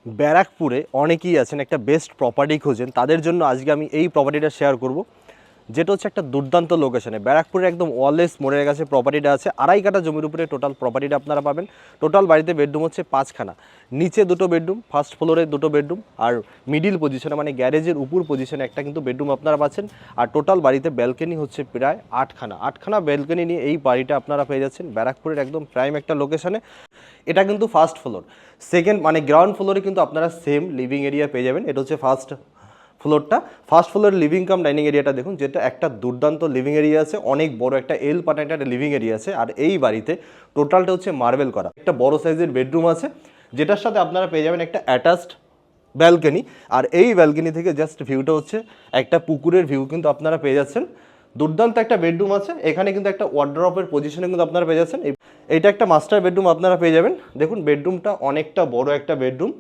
ব্যারাকপুরে অনেকেই আছেন একটা বেস্ট প্রপার্টি খোঁজেন, তাদের জন্য আজকে আমি এই প্রপার্টিটা শেয়ার করব, যেটা হচ্ছে একটা দুর্দান্ত লোকেশনে। ব্যারাকপুরের একদম ওয়ারলেস মোড়ের কাছে প্রপার্টিটা আছে। 2.5 কাঠা জমির উপরে টোটাল প্রপার্টিটা আপনারা পাবেন। টোটাল বাড়িতে বেডরুম হচ্ছে 5খানা, নিচে 2টো বেডরুম, ফার্স্ট ফ্লোরে 2টো বেডরুম, আর মিডিল পজিশনে মানে গ্যারেজের উপর পজিশনে একটা কিন্তু বেডরুম আপনারা পাচ্ছেন। আর টোটাল বাড়িতে ব্যালকনি হচ্ছে প্রায় 8খানা ব্যালকনি নিয়ে এই বাড়িটা আপনারা পেয়ে যাচ্ছেন ব্যারাকপুরের একদম প্রাইম একটা লোকেশনে। এটা কিন্তু ফার্স্ট ফ্লোর, সেকেন্ড মানে গ্রাউন্ড ফ্লোরে কিন্তু আপনারা সেম লিভিং এরিয়া পেয়ে যাবেন। এটা হচ্ছে ফার্স্ট ফ্লোরের লিভিং কাম ডাইনিং এরিয়াটা দেখুন, যেটা একটা দুর্দান্ত লিভিং এরিয়া আছে, অনেক বড় একটা এল পাটা একটা লিভিং এরিয়া আছে। আর এই বাড়িতে টোটালটা হচ্ছে মার্বেল করা, একটা বড় সাইজের বেডরুম আছে, যেটার সাথে আপনারা পেয়ে যাবেন একটা অ্যাটাচড ব্যালকনি। আর এই ব্যালকনি থেকে জাস্ট ভিউটা হচ্ছে একটা পুকুরের ভিউ কিন্তু আপনারা পেয়ে যাচ্ছেন। দুর্দান্ত একটা বেডরুম আছে, এখানে কিন্তু একটা ওয়ার্ড্রপের পজিশনে কিন্তু আপনারা পেয়ে যাচ্ছেন। এইটা একটা মাস্টার বেডরুম আপনারা পেয়ে যাবেন। দেখুন বেডরুমটা অনেকটা বড় একটা বেডরুম।